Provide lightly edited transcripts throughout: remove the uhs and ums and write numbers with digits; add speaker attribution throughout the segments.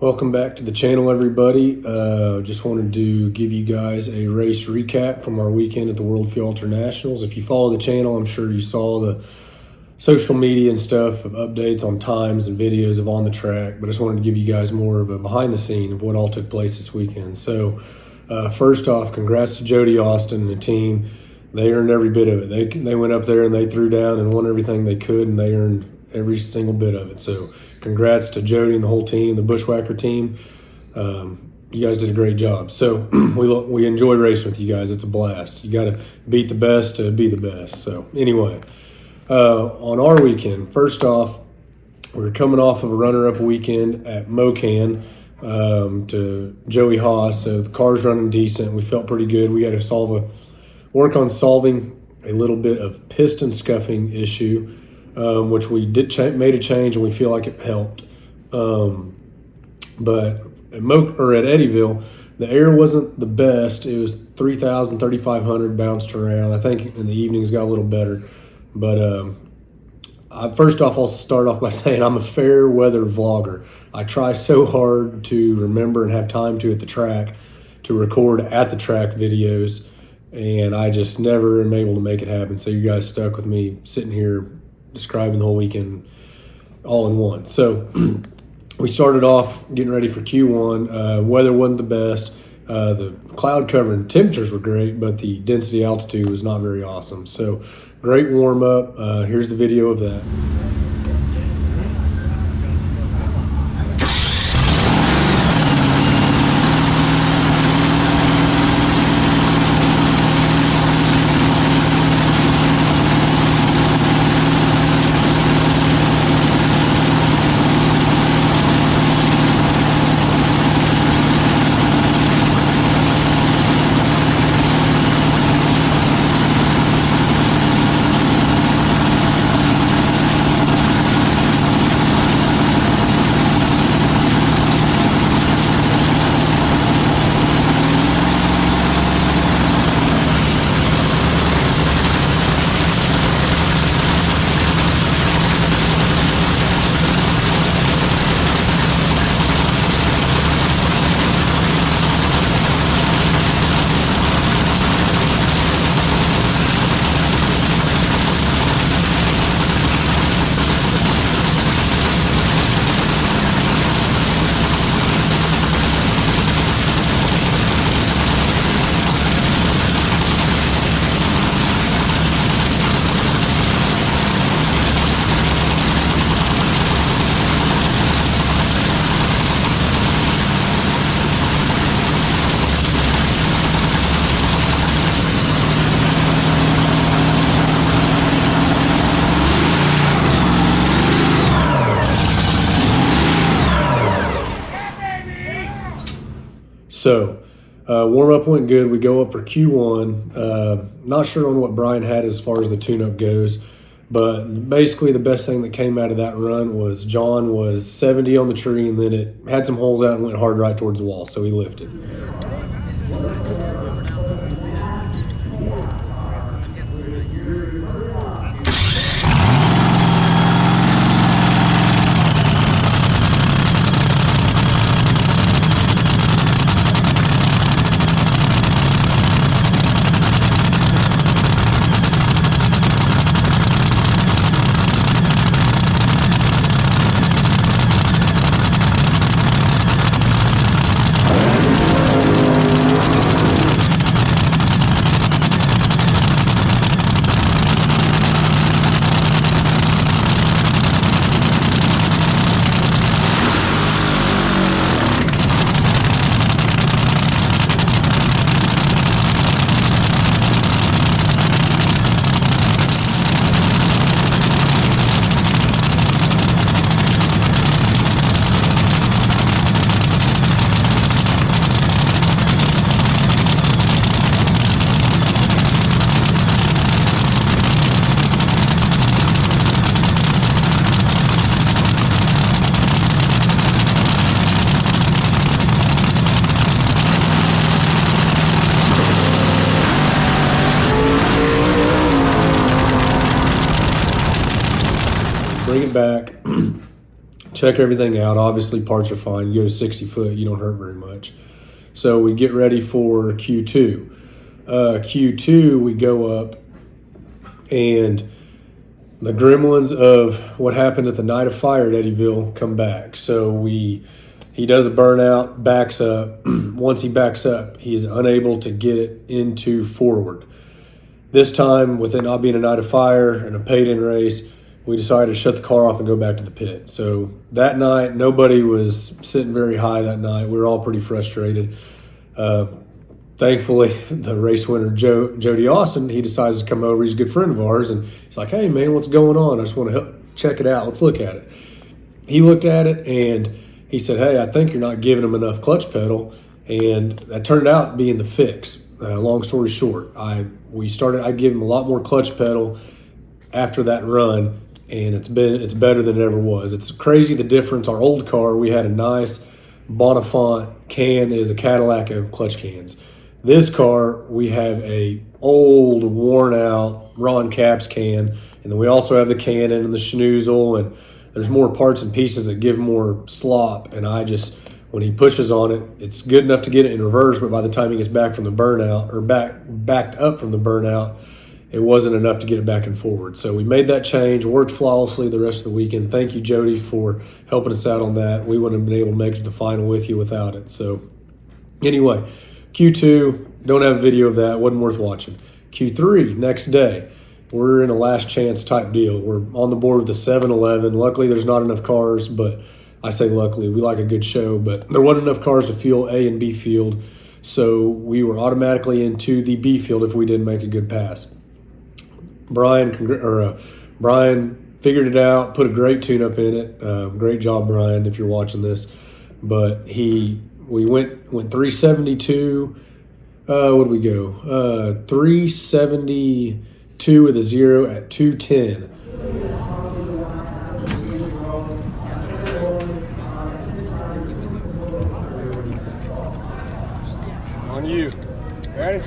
Speaker 1: Welcome back to the channel, everybody. Just wanted to give you guys a race recap from our weekend at the World Fuel Internationals. If you follow the channel, I'm sure you saw the social media and stuff of updates on times and videos of on the track, but I just wanted to give you guys more of a behind the scene of what all took place this weekend. So first off, congrats to Jody Austin and the team. They earned every bit of it. They went up there and they threw down and won everything they could, and they earned every single bit of it. So congrats to Jody and the whole team, the Bushwhacker team. You guys did a great job. So we enjoy racing with you guys. It's a blast. You got to beat the best to be the best. So anyway, on our weekend, first off, we were coming off of a runner-up weekend at Mocan to Joey Haas. So the car's running decent. We felt pretty good. We got to work on solving a little bit of piston scuffing issue, which we made a change, and we feel like it helped. But at Eddyville, the air wasn't the best. It was 3,000, 3,500 bounced around. I think in the evenings got a little better. But first off, I'll start off by saying I'm a fair weather vlogger. I try so hard to remember and have time to at the track to record at the track videos, and I just never am able to make it happen. So you guys stuck with me sitting here describing the whole weekend all in one. So we started off getting ready for Q1. Weather wasn't the best. The cloud cover and temperatures were great, but the density altitude was not very awesome. So great warm up. Here's the video of that. So warm-up went good. We go up for Q1. Not sure on what Brian had as far as the tune-up goes, but basically the best thing that came out of that run was John was 70 on the tree, and then it had some holes out and went hard right towards the wall, so he lifted. Bring it back. check everything out. Obviously, parts are fine. You go to 60 foot, you don't hurt very much. So we get ready for Q2. Q2, we go up, and the gremlins of what happened at the night of fire at Eddyville come back. So he does a burnout, backs up. Once he backs up, he is unable to get it into forward. This time, with it not being a night of fire and a paid-in race, we decided to shut the car off and go back to the pit. So that night, nobody was sitting very high that night. We were all pretty frustrated. Thankfully, the race winner, Jody Austin, he decides to come over. He's a good friend of ours, and he's like, "Hey, man, what's going on? I just want to help check it out. Let's look at it." He looked at it, and he said, "Hey, I think you're not giving him enough clutch pedal," and that turned out being the fix. Long story short, I gave him a lot more clutch pedal after that run, and it's better than it ever was. It's crazy the difference. Our old car, we had a nice Bonifant can, is a Cadillac of clutch cans. This car, we have a old, worn-out Ron Capps can, and then we also have the Cannon and the schnoozle, and there's more parts and pieces that give more slop. And when he pushes on it, it's good enough to get it in reverse, but by the time he gets back from the burnout, or backed up from the burnout, it wasn't enough to get it back and forward. So we made that change, worked flawlessly the rest of the weekend. Thank you, Jody, for helping us out on that. We wouldn't have been able to make it to the final with you without it. So anyway, Q2, don't have a video of that, wasn't worth watching. Q3, next day, we're in a last chance type deal. We're on the board with the 7-Eleven. Luckily, there's not enough cars, but I say luckily, we like a good show, but there wasn't enough cars to fuel A and B field, so we were automatically into the B field if we didn't make a good pass. Brian figured it out, put a great tune-up in it. Great job, Brian, if you're watching this. But we went 372. What did we go? 372 with a 0 at 210. On you. Ready?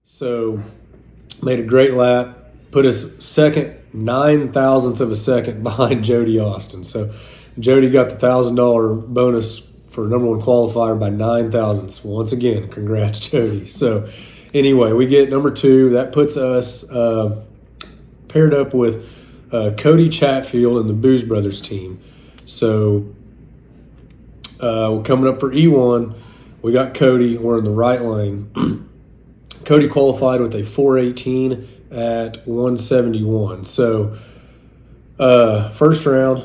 Speaker 1: So made a great lap, put us second, 9 thousandths of a second behind Jody Austin. So Jody got the $1,000 bonus for number one qualifier by 9 thousandths. Once again, congrats, Jody. So anyway, we get number two. That puts us paired up with Cody Chatfield and the Booze Brothers team. So we're coming up for E1. We got Cody. We're in the right lane. Cody qualified with a 418 at 171. So first round,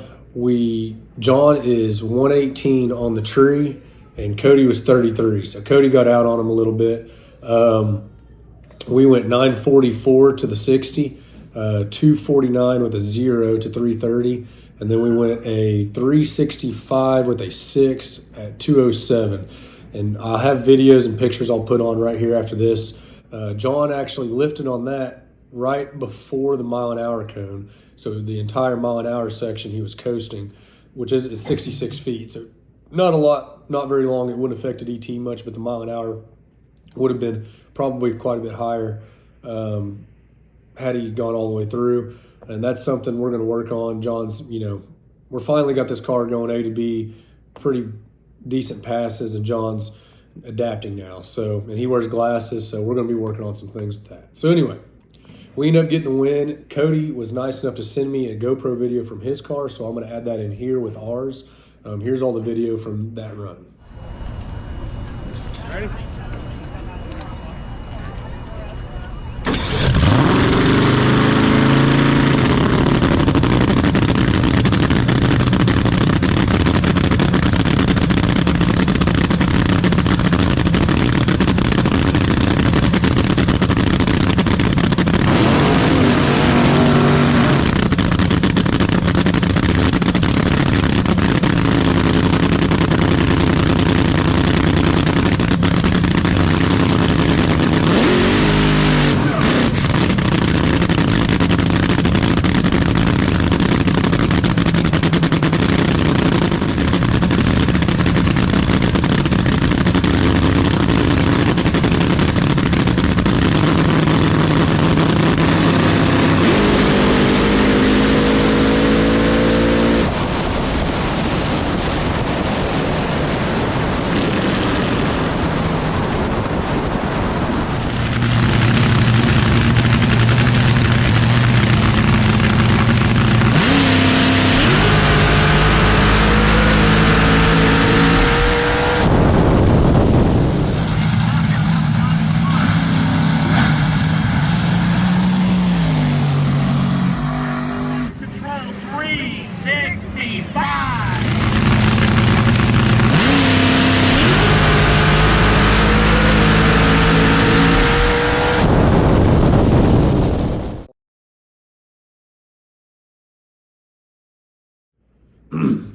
Speaker 1: John is 118 on the tree, and Cody was 33. So Cody got out on him a little bit. We went 944 to the 60, 249 with a 0 to 330, and then we went a 365 with a 6 at 207. And I'll have videos and pictures I'll put on right here after this. John actually lifted on that right before the mile-an-hour cone. So the entire mile-an-hour section he was coasting, which is at 66 feet. So not a lot, not very long. It wouldn't have affected ET much, but the mile-an-hour would have been probably quite a bit higher had he gone all the way through. And that's something we're going to work on. John's, we're finally got this car going A to B, pretty decent passes, and John's adapting now. So, and he wears glasses, so we're going to be working on some things with that. So anyway, we ended up getting the win. Cody was nice enough to send me a GoPro video from his car, so I'm going to add that in here with ours. Here's all the video from that run.
Speaker 2: Ready?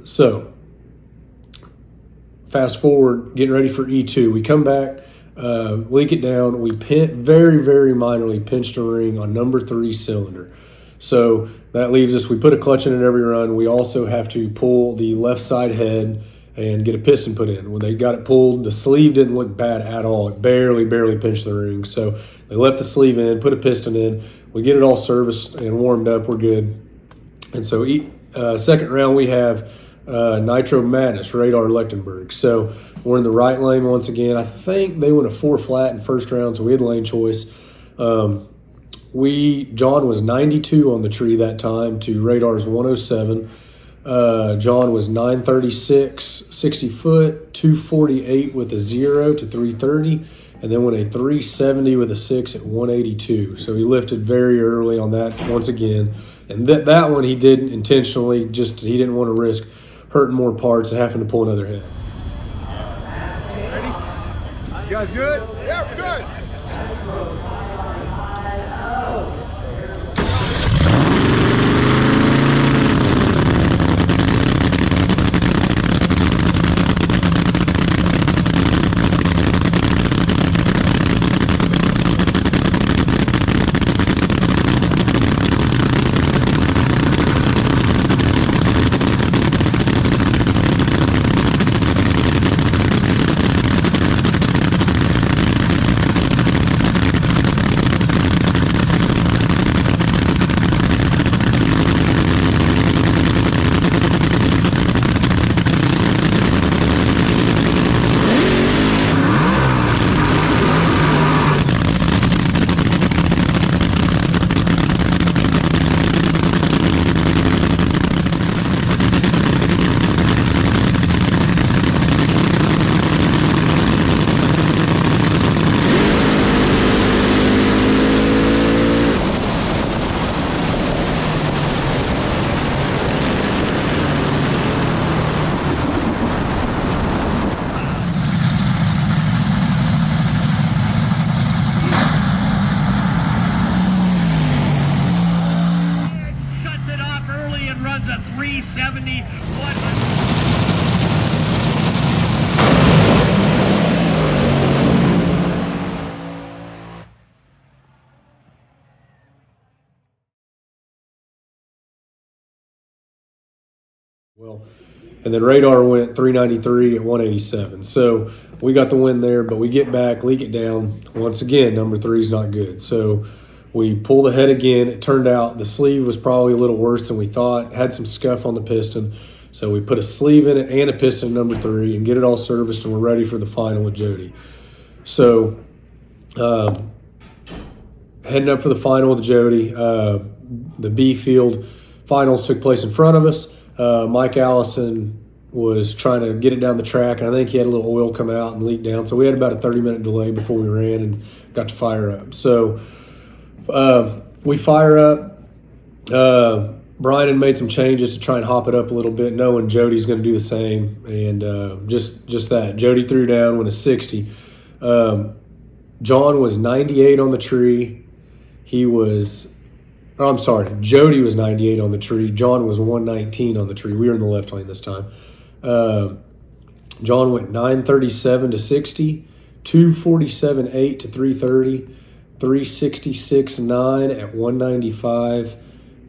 Speaker 1: So, fast forward, getting ready for E2. We come back, leak it down. We very, very minorly pinched a ring on number 3 cylinder. So that leaves us, we put a clutch in it every run. We also have to pull the left side head and get a piston put in. When they got it pulled, the sleeve didn't look bad at all. It barely pinched the ring. So they left the sleeve in, put a piston in. We get it all serviced and warmed up. We're good. And so second round, we have Nitro Madness, Radar Lechtenberg. So we're in the right lane once again. I think they went a 4 flat in first round, so we had lane choice. John was 92 on the tree that time to Radar's 107. John was 936, 60 foot, 248 with a 0 to 330, and then went a 370 with a 6 at 182. So he lifted very early on that once again. And that one he did intentionally, just he didn't want to risk hurting more parts and having to pull another head.
Speaker 2: Ready? You guys good?
Speaker 3: Yeah, we're good. Jody 100.
Speaker 1: Well, and then radar went 393 at 187. So we got the win there, but we get back, leak it down. Once again, number 3 is not good. So we pulled ahead again. It turned out the sleeve was probably a little worse than we thought. Had some scuff on the piston. So we put a sleeve in it and a piston in number 3 and get it all serviced, and we're ready for the final with Jody. So heading up for the final with Jody. The B field finals took place in front of us. Mike Allison was trying to get it down the track, and I think he had a little oil come out and leak down. So we had about a 30-minute delay before we ran and got to fire up. So we fire up. Brian had made some changes to try and hop it up a little bit, knowing Jody's going to do the same. And just that. Jody threw down, went a 60. John was 98 on the tree. Jody was 98 on the tree. John was 119 on the tree. We were in the left lane this time. John went 937 to 60, 247.8 to 330, 366.9 at 195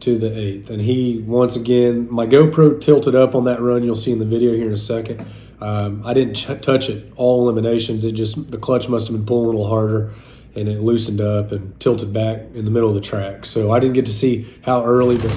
Speaker 1: to the 8th. And he, once again, my GoPro tilted up on that run. You'll see in the video here in a second. I didn't touch it all eliminations. The clutch must have been pulling a little harder, and it loosened up and tilted back in the middle of the track. So I didn't get to see how early, but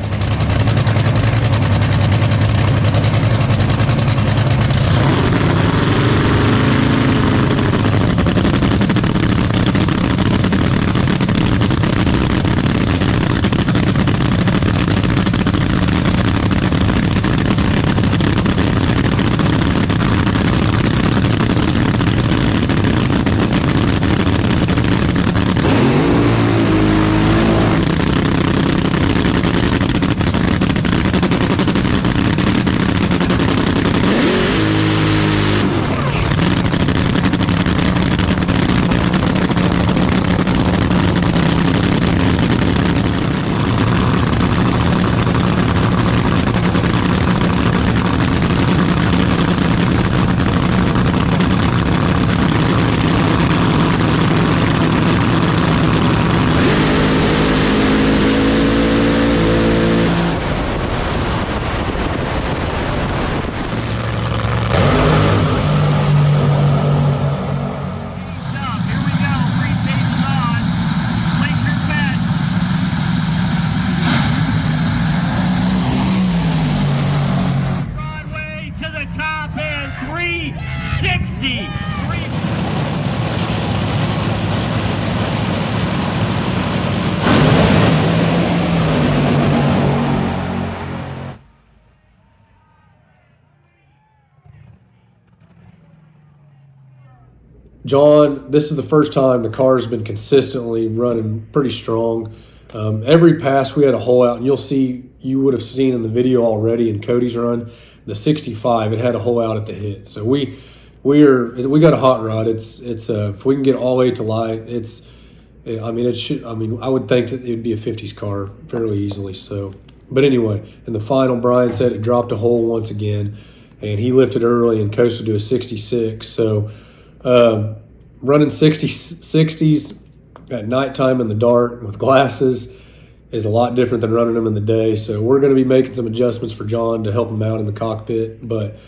Speaker 1: John, this is the first time the car's been consistently running pretty strong. Every pass we had a hole out, and you would have seen in the video already in Cody's run, the 65, it had a hole out at the hit. So we got a hot rod. It's if we can get all 8 to light, I would think that it would be a 50s car fairly easily. So, but anyway, in the final, Brian said it dropped a hole once again, and he lifted early and coasted to a 66. So running 60s at nighttime in the dark with glasses is a lot different than running them in the day. So we're going to be making some adjustments for John to help him out in the cockpit. But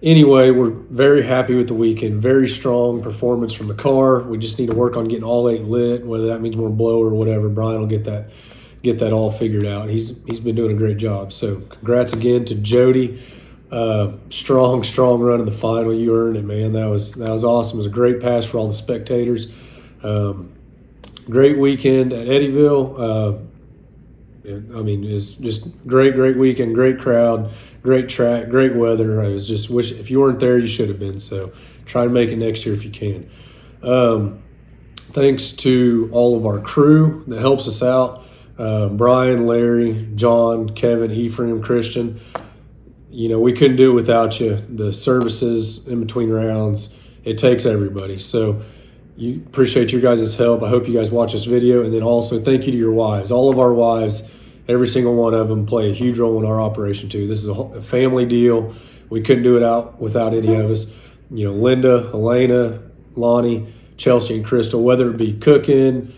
Speaker 1: anyway, we're very happy with the weekend. Very strong performance from the car. We just need to work on getting all 8 lit, whether that means more blow or whatever. Brian will get that all figured out. He's been doing a great job. So congrats again to Jody. Strong run in the final. You earned it, man. That was awesome. It was a great pass for all the spectators. Great weekend at Eddyville. It's just great weekend, great crowd, great track, great weather. I was just wish if you weren't there, you should have been. So try and make it next year if you can. Thanks to all of our crew that helps us out. Brian, Larry, John, Kevin, Ephraim, Christian. We couldn't do it without you. The services in between rounds, it takes everybody. So appreciate your guys' help. I hope you guys watch this video. And then also thank you to your wives. All of our wives every single one of them play a huge role in our operation too. This is a family deal. We couldn't do it out without any of us. You know, Linda, Elena, Lonnie, Chelsea, and Crystal, whether it be cooking,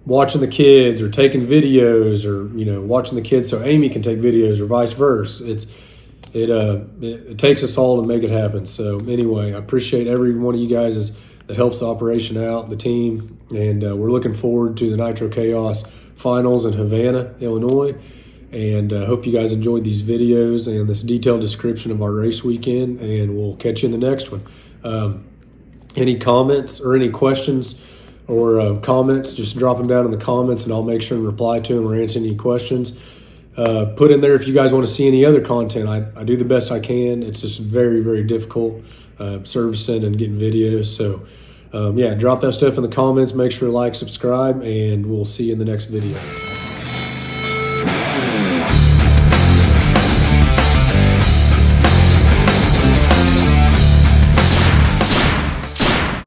Speaker 1: watching the kids or taking videos, or watching the kids so Amy can take videos, or vice versa. It takes us all to make it happen. So anyway, I appreciate every one of you guys that helps the operation out, the team, and we're looking forward to the Nitro Chaos Finals in Havana, Illinois. And hope you guys enjoyed these videos and this detailed description of our race weekend, and we'll catch you in the next one. Any comments or any questions or comments, just drop them down in the comments and I'll make sure and reply to them or answer any questions. Put in there if you guys want to see any other content. I do the best I can. It's just very, very difficult servicing and getting videos. So yeah, drop that stuff in the comments. Make sure to like, subscribe, and we'll see you in the next video.